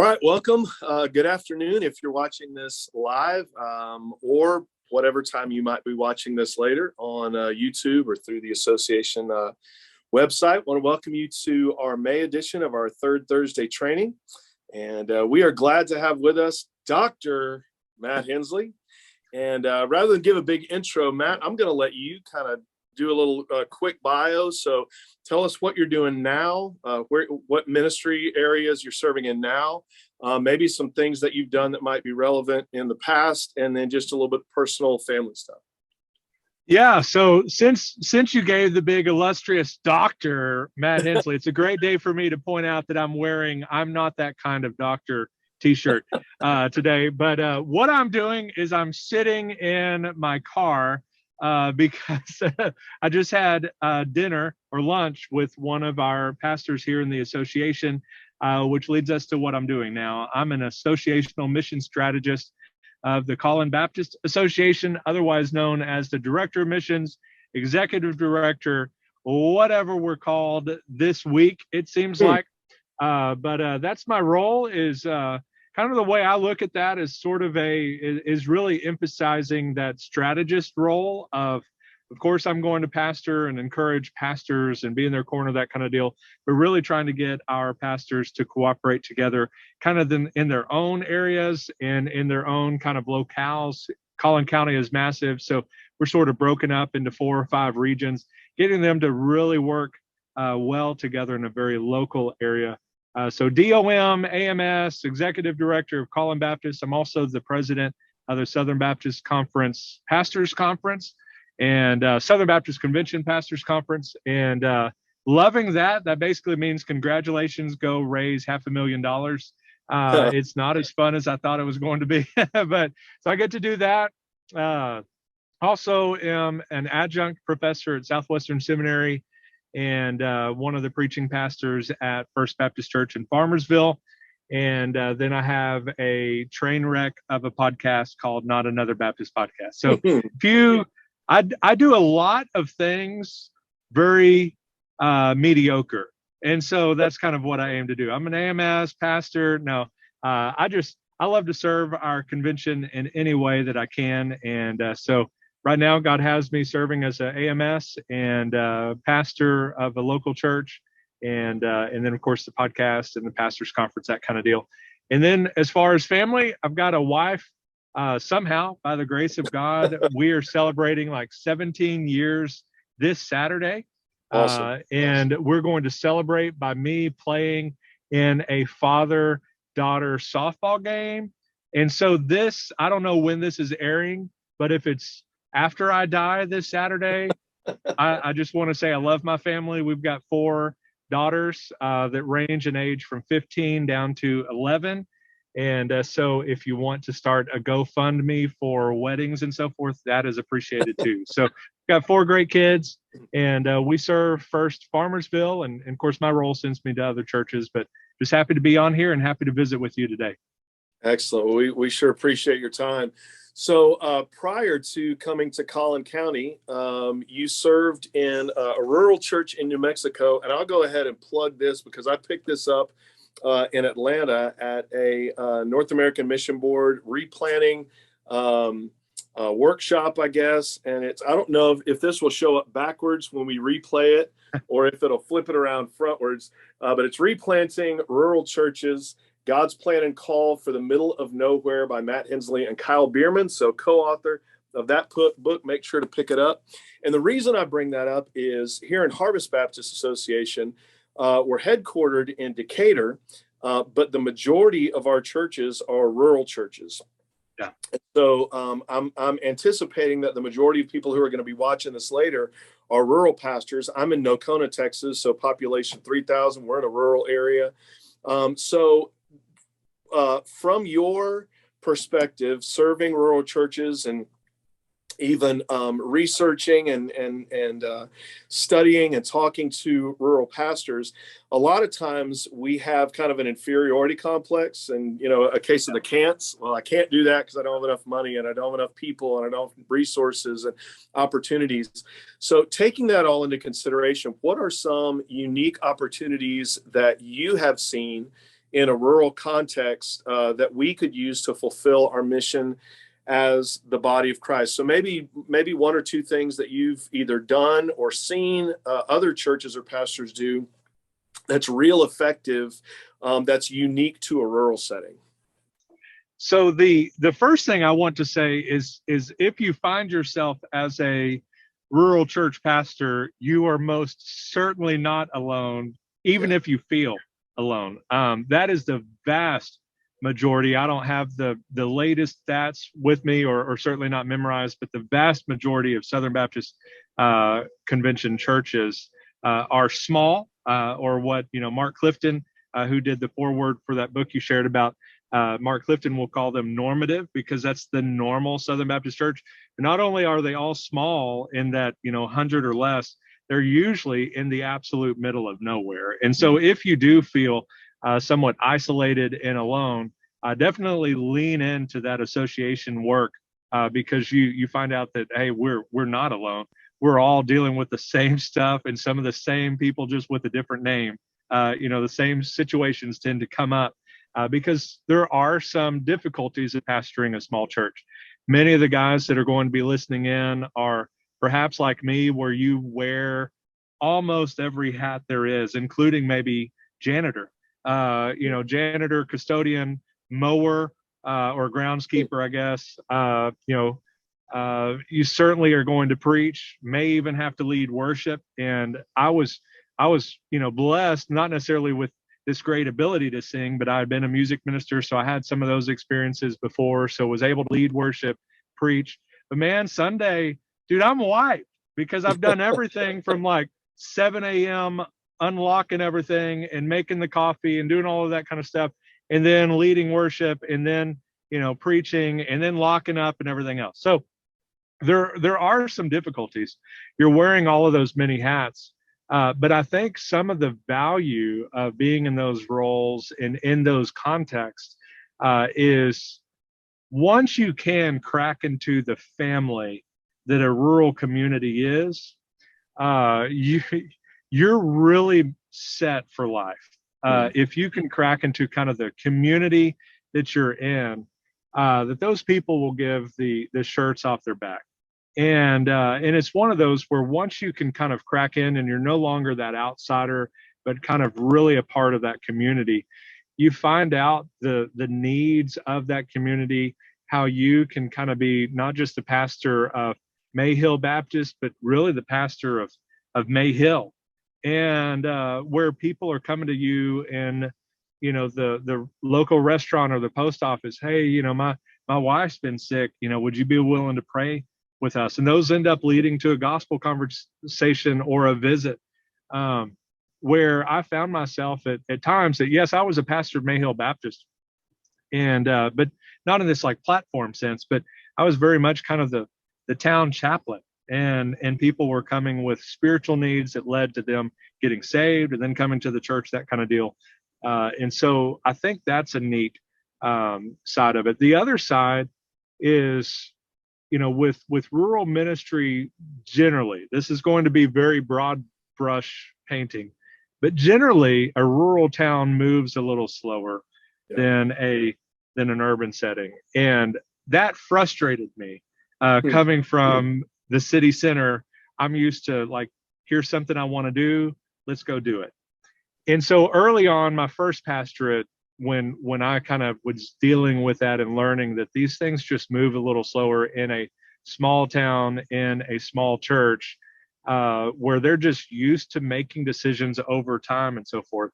right, welcome. Good afternoon if you're watching this live or whatever time you might be watching this later on YouTube or through the association website. I want to welcome you to our May edition of our third Thursday training. And we are glad to have with us Dr. Matt Henslee. And rather than give a big intro, Matt, I'm going to let you kind of do a little quick bio. So tell us what you're doing now, what ministry areas you're serving in now, maybe some things that you've done that might be relevant in the past, and then just a little bit personal family stuff. Yeah. So since you gave the big illustrious Dr. Matt Henslee, it's a great day for me to point out that I'm not that kind of doctor t-shirt today. But what I'm doing is I'm sitting in my car because I just had dinner or lunch with one of our pastors here in the association, which leads us to what I'm doing now. I'm an associational mission strategist of the Collin Baptist Association, otherwise known as the Director of Missions, Executive Director, whatever we're called this week, it seems like. But that's my role, is kind of the way I look at that is sort of is really emphasizing that strategist role of course, I'm going to pastor and encourage pastors and be in their corner, that kind of deal, but really trying to get our pastors to cooperate together kind of in their own areas and in their own kind of locales. Collin County is massive, so we're sort of broken up into 4 or 5 regions, getting them to really work well together in a very local area. So DOM, AMS, Executive Director of Collin Baptist. I'm also the president of the Southern Baptist Conference Pastors Conference and Southern Baptist Convention Pastors Conference. And loving that. That basically means congratulations, go raise $500,000. It's not as fun as I thought it was going to be, but so I get to do that. Also am an adjunct professor at Southwestern Seminary and one of the preaching pastors at First Baptist Church in Farmersville. And then I have a train wreck of a podcast called Not Another Baptist Podcast. So I do a lot of things very mediocre. And so that's kind of what I aim to do. I'm an AMS pastor. No, I love to serve our convention in any way that I can. And so right now, God has me serving as an AMS and pastor of a local church, and then of course the podcast and the pastors conference, that kind of deal. And then as far as family, I've got a wife. Somehow, by the grace of God, we are celebrating like 17 years this Saturday. Awesome. And we're going to celebrate by me playing in a father-daughter softball game. And so I don't know when this is airing, but if it's after I die this Saturday, I just want to say I love my family. We've got 4 daughters that range in age from 15 down to 11. And so if you want to start a GoFundMe for weddings and so forth, that is appreciated too. So we've got 4 great kids, and we serve First Farmersville. And of course, my role sends me to other churches, but just happy to be on here and happy to visit with you today. Excellent. We sure appreciate your time. So prior to coming to Collin County, you served in a rural church in New Mexico. And I'll go ahead and plug this because I picked this up in Atlanta at a North American Mission Board replanting workshop, I guess. And I don't know if this will show up backwards when we replay it or if it'll flip it around frontwards, but it's Replanting Rural Churches, God's Plan and Call for the Middle of Nowhere by Matt Henslee and Kyle Bierman. So co-author of that book, make sure to pick it up. And the reason I bring that up is here in Harvest Baptist Association, we're headquartered in Decatur, but the majority of our churches are rural churches. Yeah. So I'm anticipating that the majority of people who are going to be watching this later are rural pastors. I'm in Nocona, Texas, so population 3,000. We're in a rural area. From your perspective, serving rural churches and even researching and studying and talking to rural pastors, a lot of times we have kind of an inferiority complex and, a case of the can'ts. Well, I can't do that because I don't have enough money and I don't have enough people and I don't have resources and opportunities. So taking that all into consideration, what are some unique opportunities that you have seen in a rural context that we could use to fulfill our mission as the body of Christ. So maybe one or two things that you've either done or seen other churches or pastors do that's real effective, that's unique to a rural setting. So the first thing I want to say is if you find yourself as a rural church pastor, you are most certainly not alone, even if you feel alone. That is the vast majority. I don't have the latest stats with me, or certainly not memorized, but the vast majority of Southern Baptist Convention churches are small, or what Mark Clifton, who did the foreword for that book you shared about, Mark Clifton will call them normative, because that's the normal Southern Baptist church. And not only are they all small in that 100 or less, they're usually in the absolute middle of nowhere. And so if you do feel somewhat isolated and alone, definitely lean into that association work, because you find out that, hey, we're not alone. We're all dealing with the same stuff, and some of the same people, just with a different name. The same situations tend to come up because there are some difficulties in pastoring a small church. Many of the guys that are going to be listening in are perhaps like me, where you wear almost every hat there is, including maybe janitor, janitor, custodian, mower, or groundskeeper, I guess. You certainly are going to preach, may even have to lead worship. And I was, blessed, not necessarily with this great ability to sing, but I had been a music minister, so I had some of those experiences before, so was able to lead worship, preach. But man, Sunday, dude, I'm wiped, because I've done everything from like 7 a.m. unlocking everything and making the coffee and doing all of that kind of stuff, and then leading worship, and then preaching, and then locking up and everything else. So there are some difficulties. You're wearing all of those many hats. But I think some of the value of being in those roles and in those contexts is, once you can crack into the family that a rural community is, you're really set for life. If you can crack into kind of the community that you're in, that those people will give the shirts off their back. And it's one of those where once you can kind of crack in and you're no longer that outsider, but kind of really a part of that community, you find out the needs of that community, how you can kind of be not just the pastor of Mayhill Baptist, but really the pastor of Mayhill, and where people are coming to you in, the local restaurant or the post office. Hey, my wife's been sick. Would you be willing to pray with us? And those end up leading to a gospel conversation or a visit, where I found myself at times that, yes, I was a pastor of Mayhill Baptist, and but not in this like platform sense, but I was very much kind of the town chaplain, and people were coming with spiritual needs that led to them getting saved and then coming to the church, that kind of deal. And so I think that's a neat side of it. The other side is, with rural ministry, generally, this is going to be very broad brush painting, but generally a rural town moves a little slower than an urban setting. And that frustrated me. Coming from the city center, I'm used to, like, here's something I want to do, let's go do it. And so early on, my first pastorate, when I kind of was dealing with that and learning that these things just move a little slower in a small town, in a small church, where they're just used to making decisions over time and so forth,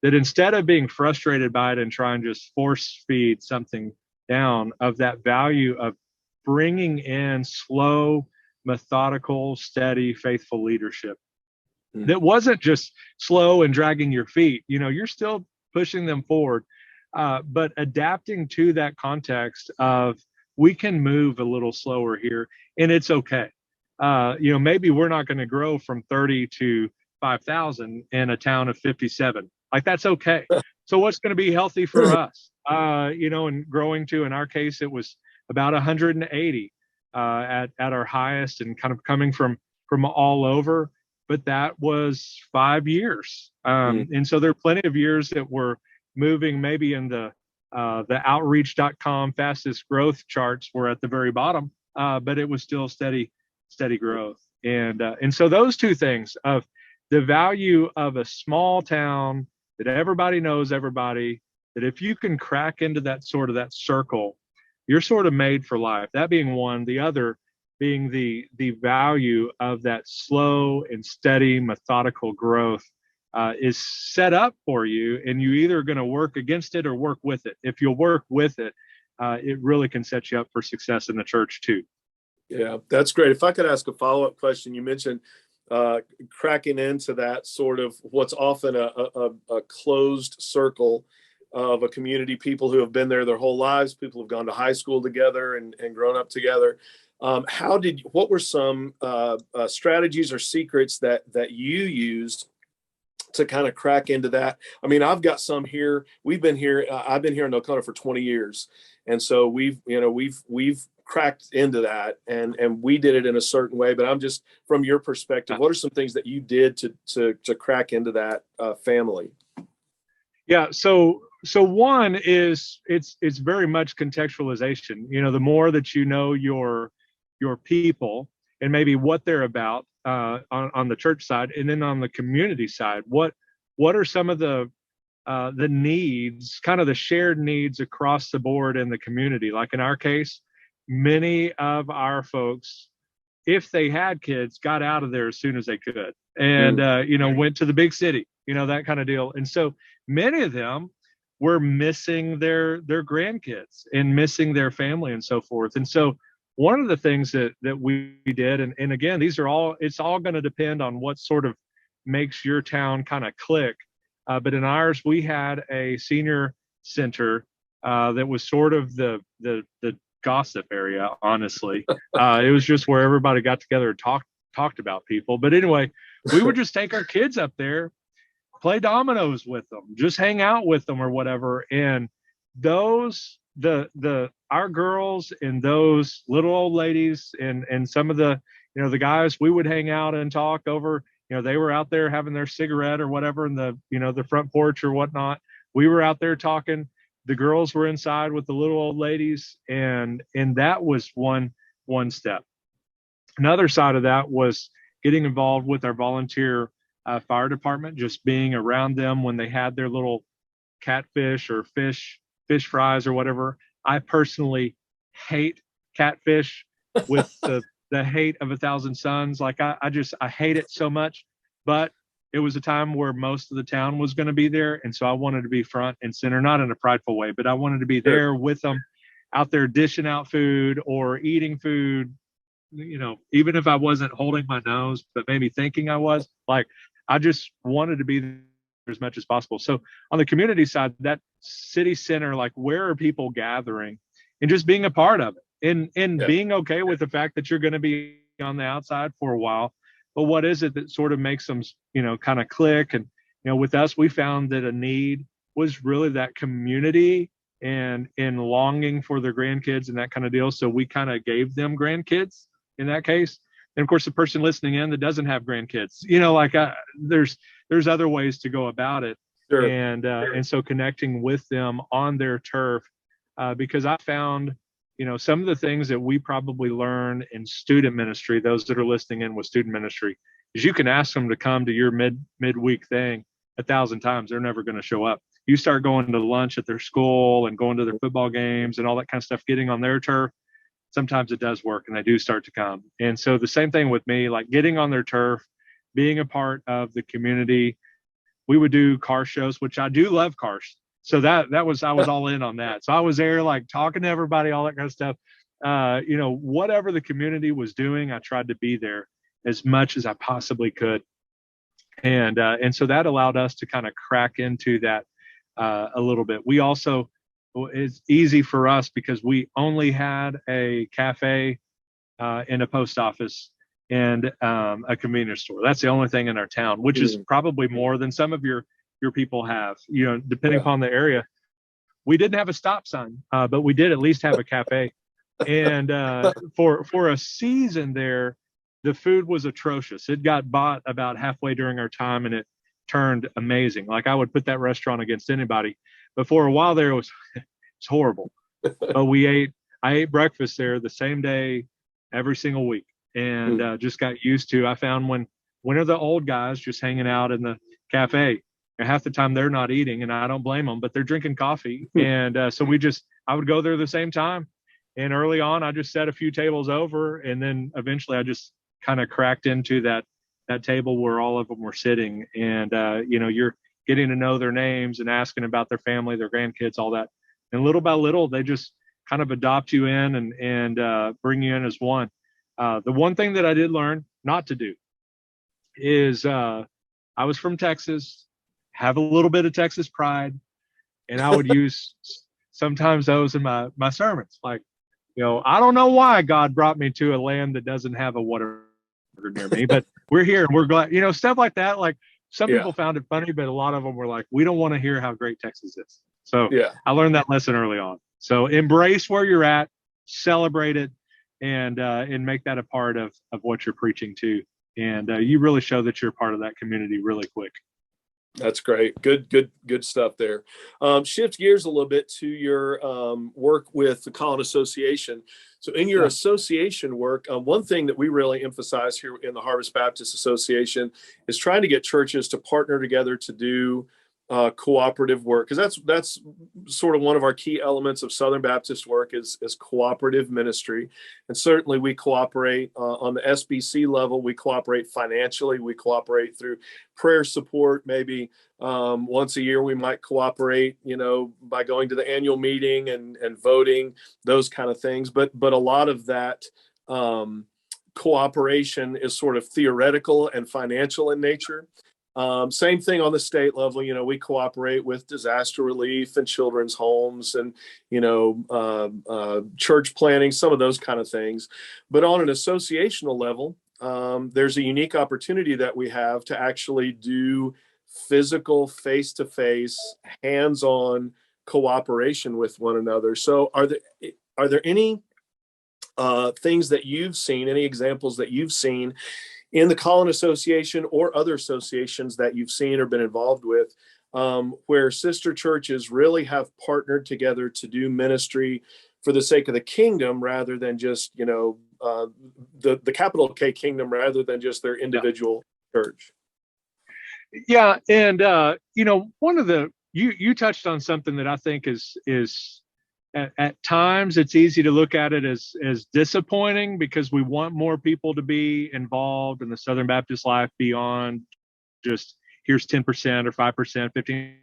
that instead of being frustrated by it and trying to just force feed something down, of that value of bringing in slow, methodical, steady, faithful leadership that wasn't just slow and dragging your feet. You're still pushing them forward, but adapting to that context of, we can move a little slower here, and it's okay. Maybe we're not going to grow from 30 to 5,000 in a town of 57. Like, that's okay. So what's going to be healthy for us? And growing to, in our case, it was about 180 at our highest, and kind of coming from all over. But that was 5 years. And so there are plenty of years that were moving maybe in the outreach.com fastest growth charts were at the very bottom, but it was still steady growth. And so those two things of the value of a small town that everybody knows everybody, that if you can crack into that circle, you're sort of made for life. That being one, the other being the value of that slow and steady methodical growth is set up for you, and you either going to work against it or work with it. If you'll work with it, it really can set you up for success in the church too. Yeah, that's great. If I could ask a follow-up question, you mentioned cracking into that sort of what's often a closed circle of a community, people who have been there their whole lives, people who've gone to high school together and grown up together. What were some strategies or secrets that you used to kind of crack into that? I mean, I've got some here. I've been here in Oconto for 20 years. And so we've cracked into that, and we did it in a certain way, but I'm just, from your perspective, what are some things that you did to crack into that family? Yeah. So one is it's very much contextualization. The more that you know your people and maybe what they're about on the church side, and then on the community side, what are some of the needs, kind of the shared needs across the board in the community? Like in our case, many of our folks, if they had kids, got out of there as soon as they could, and went to the big city, that kind of deal. And so many of them were missing their grandkids and missing their family and so forth. And so one of the things that we did, and again, it's all going to depend on what sort of makes your town kind of click. But in ours, we had a senior center that was sort of the gossip area, honestly. It was just where everybody got together and talked about people. But anyway, we would just take our kids up there, play dominoes with them, just hang out with them or whatever. And our girls and those little old ladies and some of the guys, we would hang out and talk over. They were out there having their cigarette or whatever in the front porch or whatnot. We were out there talking. The girls were inside with the little old ladies, and that was one step. Another side of that was getting involved with our volunteer fire department, just being around them when they had their little catfish or fish fries or whatever. I personally hate catfish with the hate of 1,000 suns. Like I hate it so much, but it was a time where most of the town was going to be there. And so I wanted to be front and center, not in a prideful way, but I wanted to be there with them, out there dishing out food or eating food, even if I wasn't holding my nose, but maybe thinking I was. Like, I just wanted to be there as much as possible. So on the community side, that city center, like, where are people gathering, and just being a part of it, and being okay with the fact that you're going to be on the outside for a while. But what is it that sort of makes them, kind of click? And, with us, we found that a need was really that community and longing for their grandkids and that kind of deal. So we kind of gave them grandkids in that case. And of course, the person listening in that doesn't have grandkids, there's other ways to go about it. Sure. And so connecting with them on their turf, because I found, some of the things that we probably learn in student ministry, those that are listening in with student ministry, is you can ask them to come to your midweek thing 1,000 times. They're never going to show up. You start going to lunch at their school and going to their football games and all that kind of stuff, getting on their turf. Sometimes it does work, and they do start to come. And so the same thing with me, like getting on their turf, being a part of the community. We would do car shows, which I do love cars. So I was all in on that. So I was there, like, talking to everybody, all that kind of stuff. Whatever the community was doing, I tried to be there as much as I possibly could. And so that allowed us to kind of crack into that a little bit. We also, it's easy for us because we only had a cafe and a post office and a convenience store. That's the only thing in our town, which is probably more than some of your people have, depending upon the area. We didn't have a stop sign, but we did at least have a cafe. And for a season there, the food was atrocious. It got bought about halfway during our time, and it turned amazing. Like, I would put that restaurant against anybody. But for a while there, it's horrible. But I ate breakfast there the same day every single week, and just got used to. I found when are the old guys just hanging out in the cafe, and half the time they're not eating, and I don't blame them, but they're drinking coffee. And so I would go there the same time. And early on, I just set a few tables over, and then eventually I just kind of cracked into that table where all of them were sitting. And you're getting to know their names and asking about their family, their grandkids, all that. And little by little, they just kind of adopt you in and bring you in as one. The one thing that I did learn not to do is I was from Texas, have a little bit of Texas pride, and I would use sometimes those in my sermons. Like, I don't know why God brought me to a land that doesn't have a water near me, but we're here and we're glad, stuff like that. Like, some people found it funny, but a lot of them were like, we don't want to hear how great Texas is. So I learned that lesson early on. So embrace where you're at, celebrate it, and make that a part of what you're preaching to. And you really show that you're part of that community really quick. That's great. Good stuff there. Shift gears a little bit to your work with the Collin Association. So in your association work, one thing that we really emphasize here in the Harvest Baptist Association is trying to get churches to partner together to do cooperative work, because that's sort of one of our key elements of Southern Baptist work is cooperative ministry. And certainly we cooperate on the SBC level. We cooperate financially. We cooperate through prayer support. Maybe once a year we might cooperate, by going to the annual meeting and voting, those kind of things. But a lot of that cooperation is sort of theoretical and financial in nature. Same thing on the state level. We cooperate with disaster relief and children's homes and, church planning, some of those kind of things. But on an associational level, there's a unique opportunity that we have to actually do physical, face-to-face, hands-on cooperation with one another. So are there any things that you've seen, any examples that you've seen in the Collin Association or other associations that you've seen or been involved with, where sister churches really have partnered together to do ministry for the sake of the kingdom rather than just, the capital K kingdom rather than just their individual church? Yeah. And, one of you touched on something that I think is at times it's easy to look at it as disappointing, because we want more people to be involved in the Southern Baptist life beyond just here's 10% or 5%, 15%.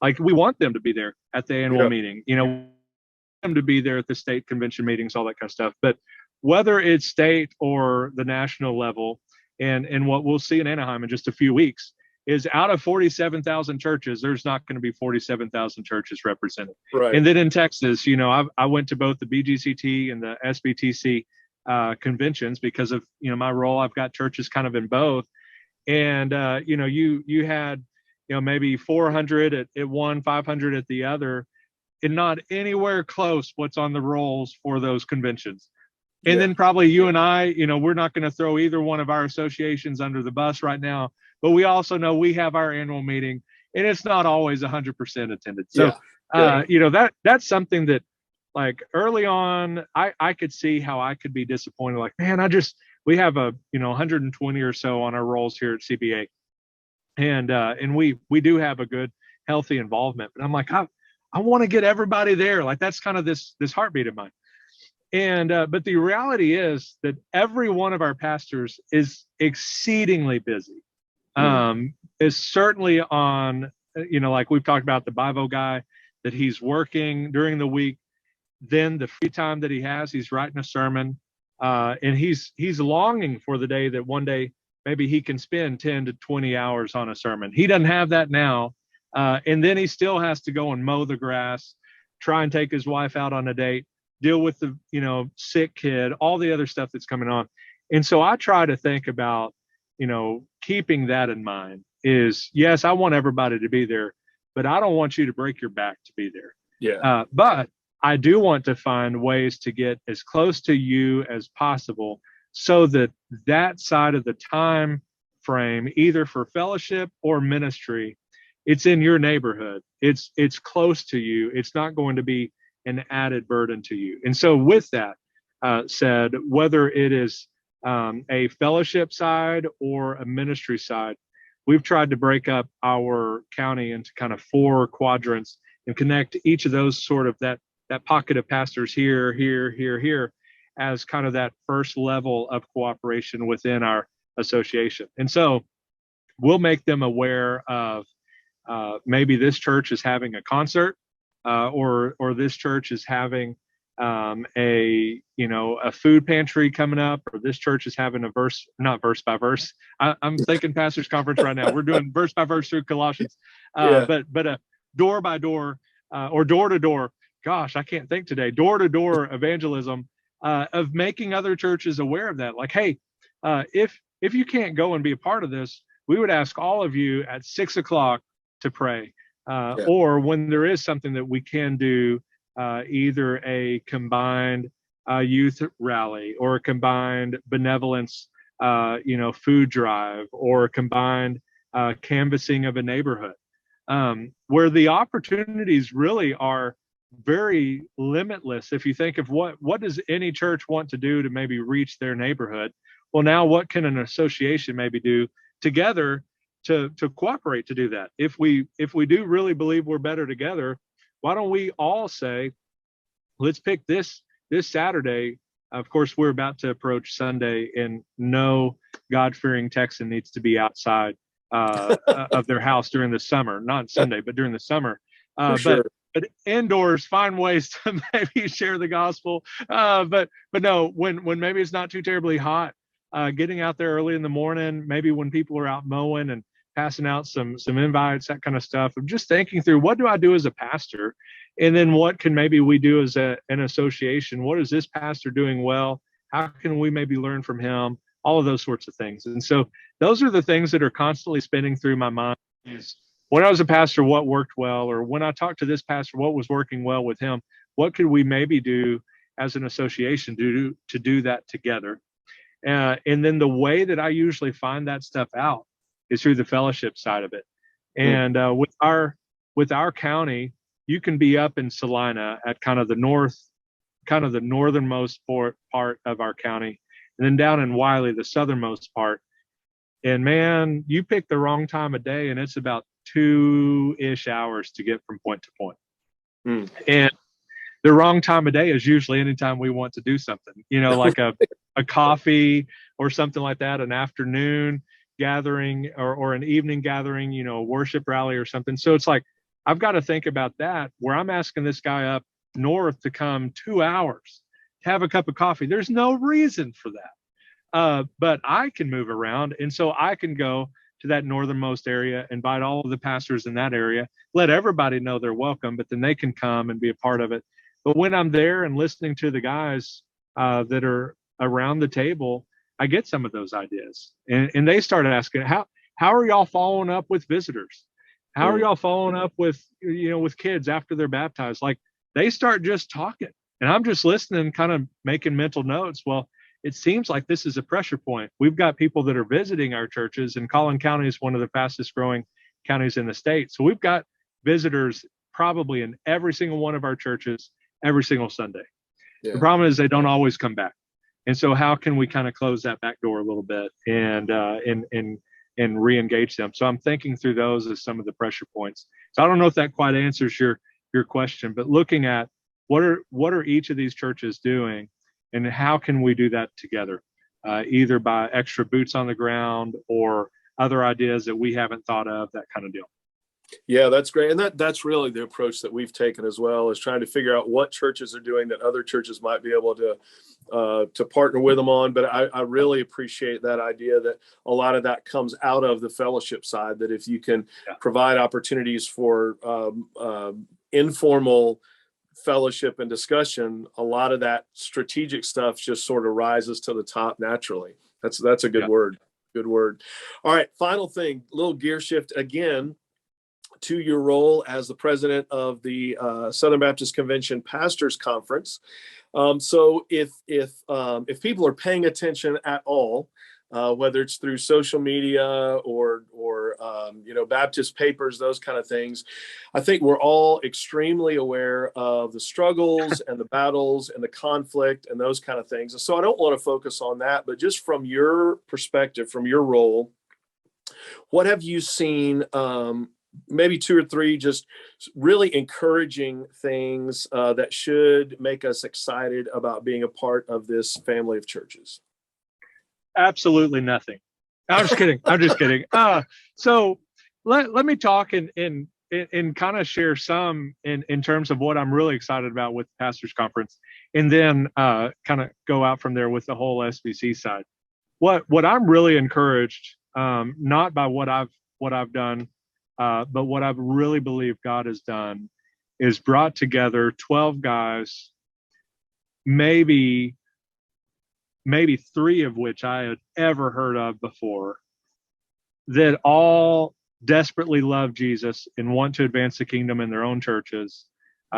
Like, we want them to be there at the annual meeting, them to be there at the state convention meetings, all that kind of stuff. But whether it's state or the national level, and what we'll see in Anaheim in just a few weeks, is out of 47,000 churches, there's not going to be 47,000 churches represented. Right. And then in Texas, I went to both the BGCT and the SBTC conventions because of, my role. I've got churches kind of in both. And, you had, maybe 400 at one, 500 at the other, and not anywhere close what's on the rolls for those conventions. And then probably you and I, we're not going to throw either one of our associations under the bus right now. But we also know we have our annual meeting, and it's not always 100% attended. So, that's something that, like, early on, I could see how I could be disappointed. Like, man, we have 120 or so on our rolls here at CBA, and we do have a good, healthy involvement. But I'm like, I want to get everybody there. Like, that's kind of this heartbeat of mine. And but the reality is that every one of our pastors is exceedingly busy. Is certainly on, like we've talked about the Bivo guy, that he's working during the week. Then the free time that he has, he's writing a sermon, and he's longing for the day that one day maybe he can spend 10 to 20 hours on a sermon. He doesn't have that now, and then he still has to go and mow the grass, try and take his wife out on a date, deal with the sick kid, all the other stuff that's coming on. And so I try to think about, keeping that in mind is, yes, I want everybody to be there, but I don't want you to break your back to be there. Yeah. But I do want to find ways to get as close to you as possible so that side of the time frame, either for fellowship or ministry, It's in your neighborhood. It's close to you. It's not going to be an added burden to you. And so with that said, whether it is a fellowship side or a ministry side, we've tried to break up our county into kind of 4 quadrants and connect each of those sort of that pocket of pastors here as kind of that first level of cooperation within our association. And so we'll make them aware of maybe this church is having a concert, or this church is having a food pantry coming up, or this church is having not verse by verse. I'm thinking pastors conference right now. We're doing verse by verse through Colossians, but a door by door or door to door. Gosh, I can't think today. Door to door evangelism of making other churches aware of that. Like, hey, if you can't go and be a part of this, we would ask all of you at 6 o'clock to pray, or when there is something that we can do, either a combined youth rally or a combined benevolence, food drive, or a combined canvassing of a neighborhood, where the opportunities really are very limitless. If you think of what does any church want to do to maybe reach their neighborhood? Well, now what can an association maybe do together to cooperate to do that? If we do really believe we're better together, why don't we all say, let's pick this Saturday. Of course, we're about to approach Sunday, and no God-fearing Texan needs to be outside of their house during the summer, not Sunday, but during the summer. Sure. But indoors, find ways to maybe share the gospel. But no, when maybe it's not too terribly hot, getting out there early in the morning, maybe when people are out mowing and passing out some invites, that kind of stuff. I'm just thinking through, what do I do as a pastor? And then what can maybe we do as an association? What is this pastor doing well? How can we maybe learn from him? All of those sorts of things. And so those are the things that are constantly spinning through my mind. Is when I was a pastor, what worked well? Or when I talked to this pastor, what was working well with him? What could we maybe do as an association to do that together? And then the way that I usually find that stuff out is through the fellowship side of it. And with our county, you can be up in Salina at kind of the northernmost part of our county, and then down in Wiley, the southernmost part. And man, you pick the wrong time of day, and it's about 2-ish hours to get from point to point. And the wrong time of day is usually anytime we want to do something, like a coffee or something like that, an afternoon gathering or an evening gathering, a worship rally or something. So it's like, I've got to think about that, where I'm asking this guy up north to come 2 hours to have a cup of coffee. There's no reason for that. But I can move around. And so I can go to that northernmost area, invite all of the pastors in that area, let everybody know they're welcome, but then they can come and be a part of it. But when I'm there and listening to the guys that are around the table, I get some of those ideas. And they start asking, how are y'all following up with visitors? How are y'all following up with kids after they're baptized? Like, they start just talking, and I'm just listening, kind of making mental notes. Well, it seems like this is a pressure point. We've got people that are visiting our churches, and Collin County is one of the fastest growing counties in the state. So we've got visitors probably in every single one of our churches every single Sunday. Yeah. The problem is they don't always come back. And so how can we kind of close that back door a little bit and re-engage them? So I'm thinking through those as some of the pressure points. So I don't know if that quite answers your question, but looking at what are each of these churches doing, and how can we do that together, either by extra boots on the ground or other ideas that we haven't thought of, that kind of deal. Yeah, that's great. And that's really the approach that we've taken as well, is trying to figure out what churches are doing that other churches might be able to partner with them on. But I really appreciate that idea that a lot of that comes out of the fellowship side, that if you can provide opportunities for informal fellowship and discussion, a lot of that strategic stuff just sort of rises to the top naturally. That's a good word. Good word. All right. Final thing, little gear shift again to your role as the president of the Southern Baptist Convention Pastors Conference. So if people are paying attention at all, whether it's through social media or Baptist papers, those kind of things. I think we're all extremely aware of the struggles and the battles and the conflict and those kind of things. And so I don't want to focus on that, but just from your perspective, from your role, what have you seen, maybe 2 or 3 just really encouraging things that should make us excited about being a part of this family of churches? Absolutely nothing. I'm just kidding. I'm just kidding. So let me talk and kind of share some in terms of what I'm really excited about with the Pastors Conference, and then kind of go out from there with the whole SBC side. What I'm really encouraged, not by what I've done, but what I really believe God has done is brought together 12 guys, maybe 3 of which I had ever heard of before, that all desperately love Jesus and want to advance the kingdom in their own churches.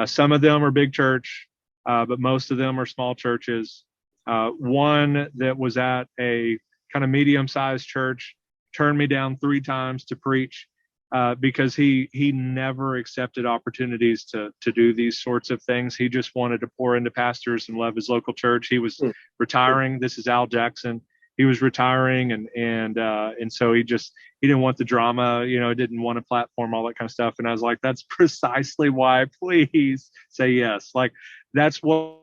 Some of them are big church, but most of them are small churches. One that was at a kind of medium-sized church turned me down 3 times to preach because he never accepted opportunities to do these sorts of things. He just wanted to pour into pastors and love his local church. He was retiring. This is Al Jackson. He was retiring, and so he didn't want the drama, didn't want a platform, all that kind of stuff. And I was like, that's precisely why. Please say yes. Like, that's what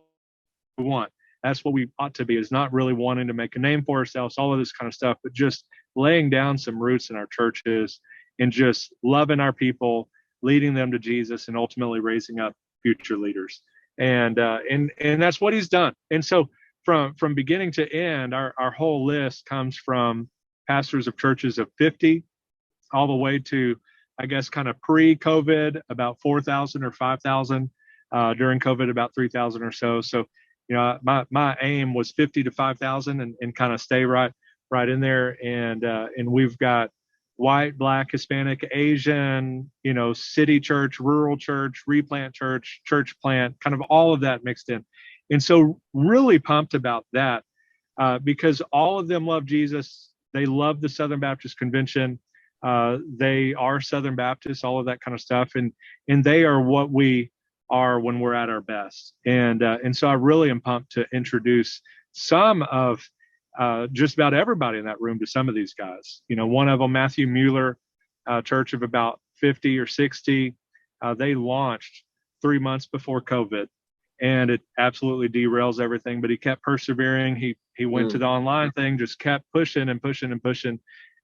we want. That's what we ought to be, is not really wanting to make a name for ourselves, all of this kind of stuff, but just laying down some roots in our churches and just loving our people, leading them to Jesus, and ultimately raising up future leaders. And that's what he's done. And so from beginning to end, our whole list comes from pastors of churches of 50 all the way to, I guess, kind of pre-COVID, about 4,000 or 5,000, during COVID, about 3,000 or so. So, my aim was 50 to 5,000 and kind of stay right in there. And we've got white, Black, Hispanic, Asian, city church, rural church, replant church, church plant, kind of all of that mixed in. And so really pumped about that because all of them love Jesus. They love the Southern Baptist Convention. They are Southern Baptists, all of that kind of stuff. And they are what we are when we're at our best. And so I really am pumped to introduce some of just about everybody in that room to some of these guys. One of them, Matthew Mueller, church of about 50 or 60, they launched 3 months before COVID, and it absolutely derails everything, but he kept persevering. He went to the online thing, just kept pushing and pushing and pushing.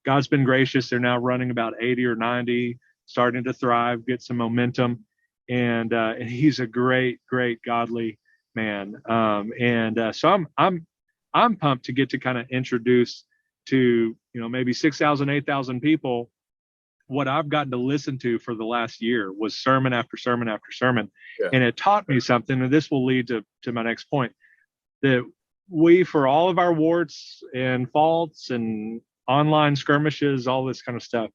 God's been gracious. They're now running about 80 or 90, starting to thrive, get some momentum. And he's a great, great godly man. So I'm pumped to get to kind of introduce to, maybe 6,000, 8,000 people. What I've gotten to listen to for the last year was sermon after sermon after sermon. Yeah. And it taught me something, and this will lead to my next point, that we, for all of our warts and faults and online skirmishes, all this kind of stuff,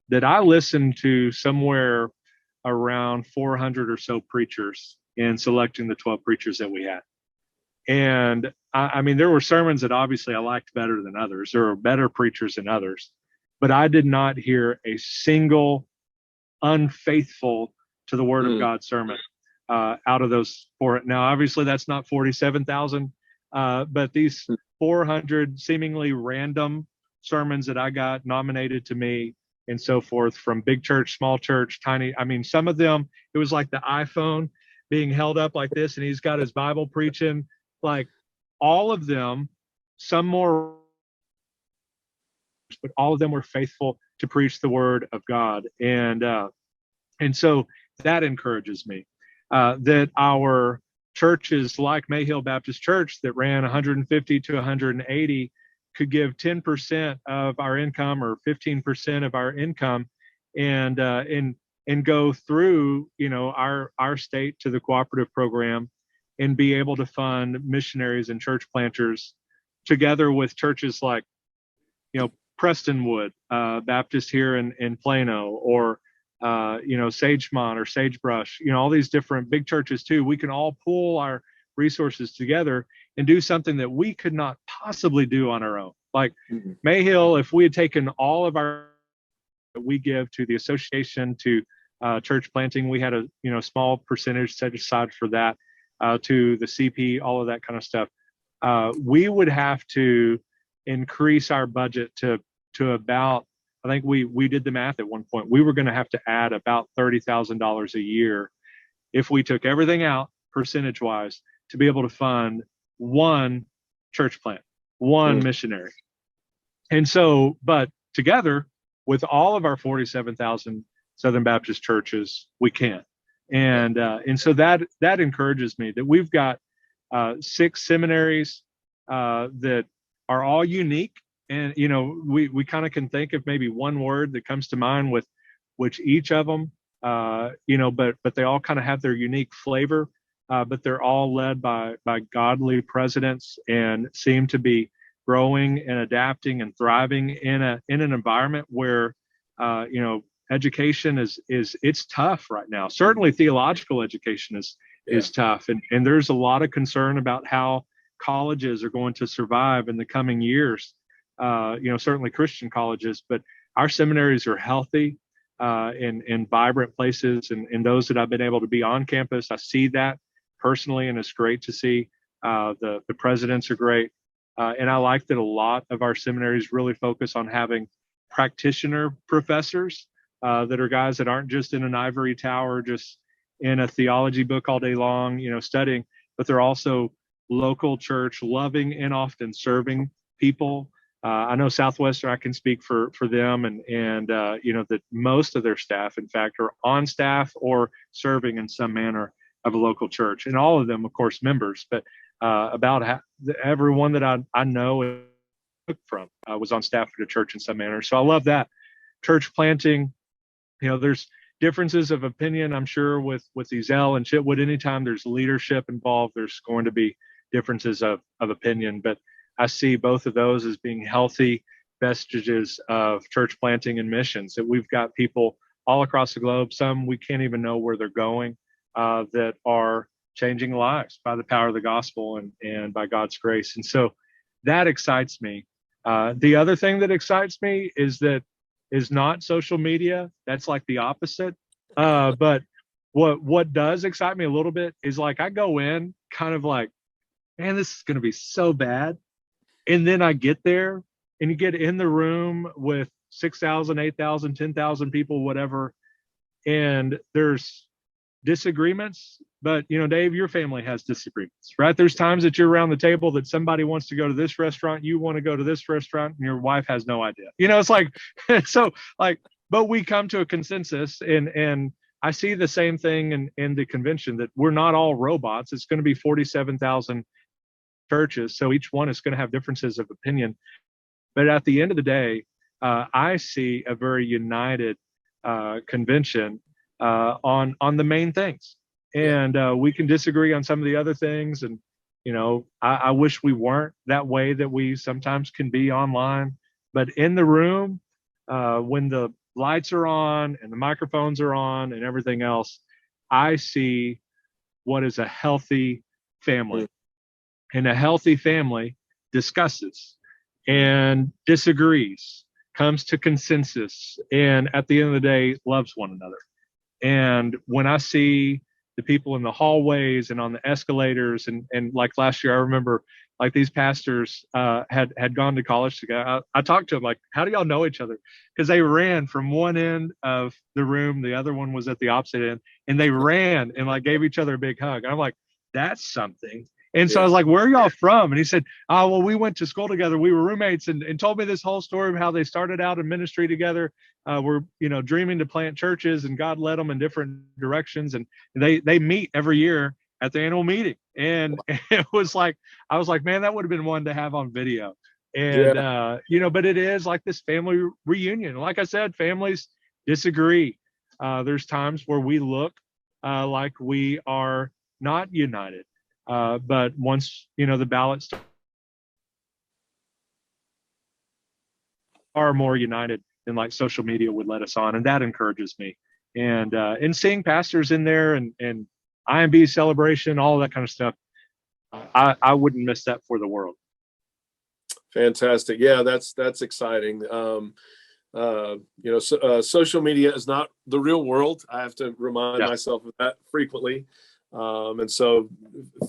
that I listened to somewhere around 400 or so preachers in selecting the 12 preachers that we had. And I mean, there were sermons that obviously I liked better than others. There were better preachers than others, but I did not hear a single unfaithful to the word of God sermon out of those 4. Now, obviously that's not 47,000, but these 400 seemingly random sermons that I got nominated to me and so forth, from big church, small church, tiny. I mean, some of them, it was like the iPhone being held up like this, and he's got his Bible preaching. Like, all of them, some more, but all of them were faithful to preach the word of God. And so that encourages me, that our churches like Mayhill Baptist Church that ran 150 to 180 could give 10% of our income or 15% of our income and go through, our state to the cooperative program and be able to fund missionaries and church planters together with churches like, Prestonwood Baptist here in Plano, or, Sagemont or Sagebrush, all these different big churches too. We can all pool our resources together and do something that we could not possibly do on our own. Like Mhm. Mayhill, if we had taken all of our that we give to the association, to church planting, we had a small percentage set aside for that, to the CP, all of that kind of stuff. We would have to increase our budget to about, I think we did the math at one point. We were going to have to add about $30,000 a year if we took everything out percentage wise to be able to fund one church plant, one missionary. And so, but together with all of our 47,000 Southern Baptist churches, we can. And so that encourages me that we've got 6 seminaries that are all unique. And, we kind of can think of maybe one word that comes to mind with which each of them, but they all kind of have their unique flavor, but they're all led by godly presidents and seem to be growing and adapting and thriving in an environment where, education is it's tough right now. Certainly theological education is tough. And there's a lot of concern about how colleges are going to survive in the coming years. Certainly Christian colleges, but our seminaries are healthy, in vibrant places. And those that I've been able to be on campus, I see that personally, and it's great to see. The presidents are great. And I like that a lot of our seminaries really focus on having practitioner professors that are guys that aren't just in an ivory tower, just in a theology book all day long, studying, but they're also local church loving and often serving people. I know Southwestern, I can speak for them, and that most of their staff, in fact, are on staff or serving in some manner of a local church, and all of them, of course, members. But about everyone that I know from was on staff at a church in some manner. So I love that. Church planting, there's differences of opinion, I'm sure, with Ezell and Chitwood. Anytime there's leadership involved, there's going to be differences of opinion. But I see both of those as being healthy vestiges of church planting and missions, that we've got people all across the globe, some we can't even know where they're going, that are changing lives by the power of the gospel and by God's grace. And so that excites me. The other thing that excites me is not social media. That's like the opposite. But what does excite me a little bit is, like, I go in kind of like, man, this is going to be so bad. And then I get there, and you get in the room with 6,000, 8,000, 10,000 people, whatever. And there's disagreements, but Dave, your family has disagreements, right? There's times that you're around the table that somebody wants to go to this restaurant, you want to go to this restaurant, and your wife has no idea. It's like, so like, but we come to a consensus, and I see the same thing in the convention, that we're not all robots. It's going to be 47,000 churches, so each one is going to have differences of opinion. But at the end of the day, I see a very united convention on the main things, and we can disagree on some of the other things. And I wish we weren't that way, that we sometimes can be online, but in the room, when the lights are on and the microphones are on and everything else, I see what is a healthy family. And a healthy family discusses and disagrees, comes to consensus, and at the end of the day, loves one another. And when I see the people in the hallways and on the escalators, and like last year, I remember, like, these pastors had gone to college together. I talked to them, like, how do y'all know each other? Because they ran from one end of the room, the other one was at the opposite end, and they ran and like gave each other a big hug. And I'm like, that's something. And so I was like, where are y'all from? And he said, oh, well, we went to school together. We were roommates, and told me this whole story of how they started out in ministry together. Were, dreaming to plant churches, and God led them in different directions. And they meet every year at the annual meeting. And it was like, I was like, man, that would have been one to have on video. And, but it is like this family reunion. Like I said, families disagree. There's times where we look like we are not united. But once, the ballots are more united than like social media would let us on. And that encourages me. And seeing pastors in there and IMB celebration, all that kind of stuff, I wouldn't miss that for the world. Fantastic. Yeah, that's exciting. Social media is not the real world. I have to remind myself of that frequently. And so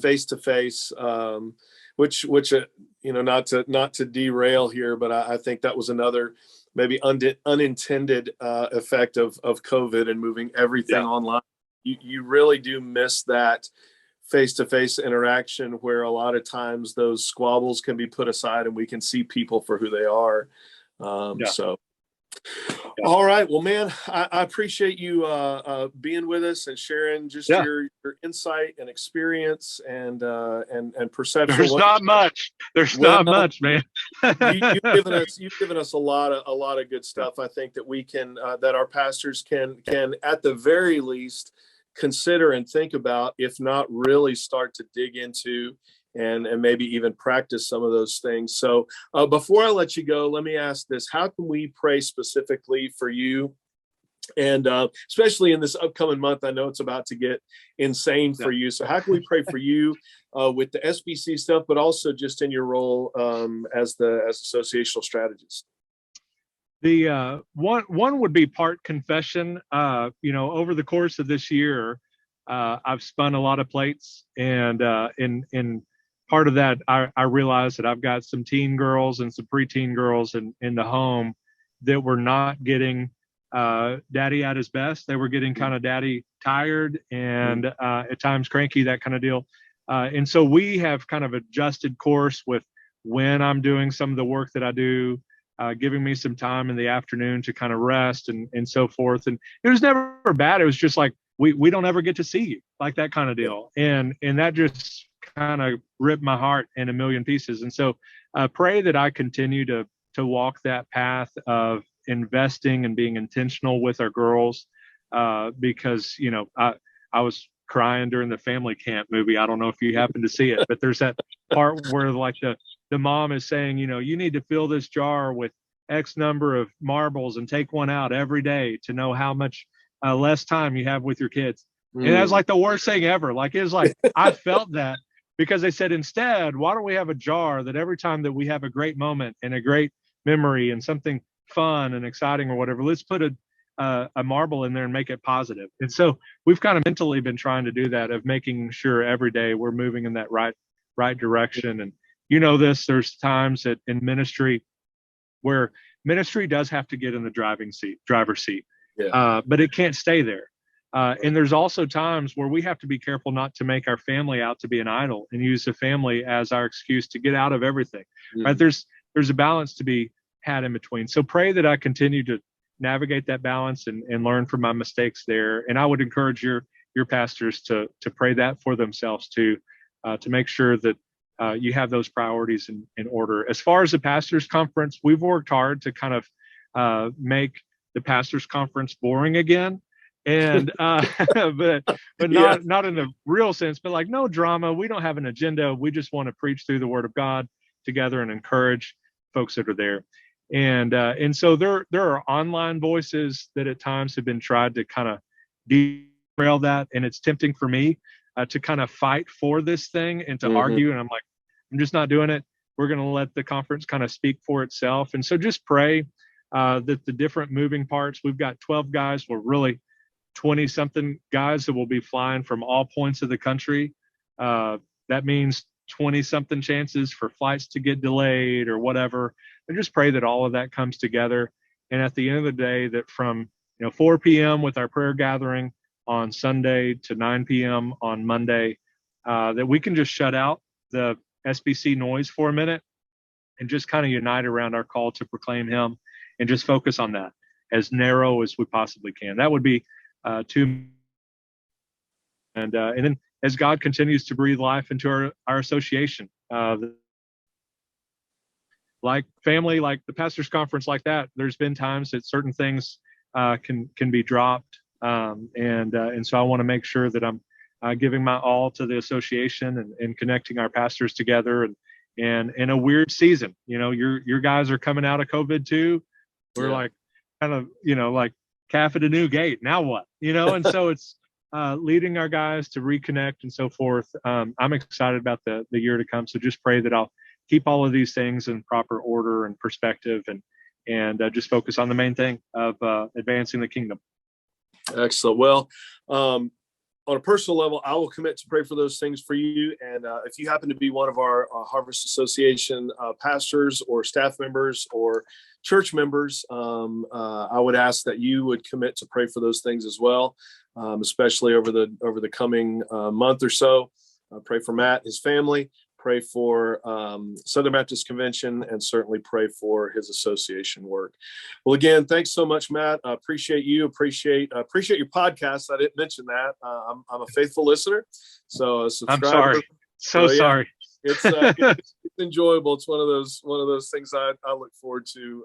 face to face, which not to derail here, but I think that was another maybe unintended effect of COVID and moving everything online. You really do miss that face-to-face interaction where a lot of times those squabbles can be put aside and we can see people for who they are. All right. Well, man, I appreciate you being with us and sharing just your insight and experience and perception. There's not much. Not much, man. you've given us a lot of good stuff. I think that we can that our pastors can at the very least consider and think about, if not really start to dig into and maybe even practice some of those things. So before I let you go, let me ask this. How can we pray specifically for you? And especially in this upcoming month, I know it's about to get insane for you. So how can we pray for you with the SBC stuff, but also just in your role as associational strategist? The one would be part confession. Over the course of this year, I've spun a lot of plates, and in part of that, I realized that I've got some teen girls and some preteen girls in the home that were not getting daddy at his best. They were getting kind of daddy tired and at times cranky, that kind of deal. And so we have kind of adjusted course with when I'm doing some of the work that I do, giving me some time in the afternoon to kind of rest and so forth. And it was never bad. It was just like, we don't ever get to see you, like that kind of deal. And that just kind of ripped my heart in a million pieces. And so pray that I continue to walk that path of investing and being intentional with our girls, because, I was crying during the family camp movie. I don't know if you happen to see it, but there's that part where like the mom is saying, you need to fill this jar with X number of marbles and take one out every day to know how much less time you have with your kids. And that was like the worst thing ever. Like, it was like, I felt that because they said, instead, why don't we have a jar that every time that we have a great moment and a great memory and something fun and exciting or whatever, let's put a marble in there and make it positive. And so we've kind of mentally been trying to do that, of making sure every day we're moving in that right direction. And there's times that in ministry where ministry does have to get in the driver's seat, but it can't stay there. And there's also times where we have to be careful not to make our family out to be an idol and use the family as our excuse to get out of everything. Right? There's a balance to be had in between. So pray that I continue to navigate that balance and learn from my mistakes there. And I would encourage your pastors to pray that for themselves too, to make sure that you have those priorities in order. As far as the pastors conference, we've worked hard to kind of make the pastors conference boring again. And but not in the real sense, but like no drama. We don't have an agenda. We just want to preach through the word of God together and encourage folks that are there. And so there are online voices that at times have been tried to kind of derail that. And it's tempting for me to kind of fight for this thing and to argue. And I'm like, I'm just not doing it. We're going to let the conference kind of speak for itself. And so just pray that the different moving parts, we've got 12 guys. We're really 20 something guys that will be flying from all points of the country. That means 20 something chances for flights to get delayed or whatever. And just pray that all of that comes together. And at the end of the day, that from 4 p.m. with our prayer gathering on Sunday to 9 p.m. on Monday, that we can just shut out the SBC noise for a minute and just kind of unite around our call to proclaim him and just focus on that as narrow as we possibly can. That would be two. And then as God continues to breathe life into our association, like family, like the pastors conference, like that, there's been times that certain things can be dropped. And so I want to make sure that I'm giving my all to the association and connecting our pastors together and in a weird season. Your guys are coming out of COVID too. We're like kind of, like calf at a new gate. Now what? And so it's leading our guys to reconnect and so forth. I'm excited about the year to come. So just pray that I'll keep all of these things in proper order and perspective, and just focus on the main thing of advancing the kingdom. Excellent. Well, on a personal level, I will commit to pray for those things for you. And if you happen to be one of our Harvest Association pastors or staff members or church members, I would ask that you would commit to pray for those things as well, especially over the coming month or so. Pray for Matt, his family. Pray for Southern Baptist Convention, and certainly pray for his association work. Well, again, thanks so much, Matt. I appreciate you. Appreciate your podcast. I didn't mention that. I'm a faithful listener, so subscribe. I'm sorry. Sorry. It's enjoyable. It's one of those things I look forward to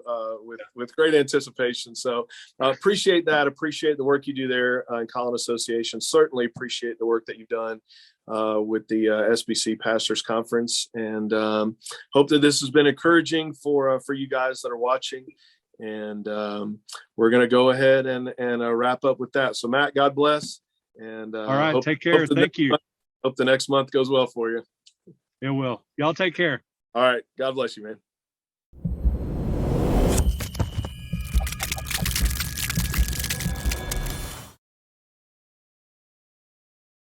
with great anticipation. So appreciate that. Appreciate the work you do there in Collin Association. Certainly appreciate the work that you've done with the SBC Pastors Conference, and hope that this has been encouraging for you guys that are watching. And we're going to go ahead and wrap up with that. So Matt, God bless. And all right, take care. Thank you. Hope the next month goes well for you. It will. Y'all take care. All right. God bless you, man.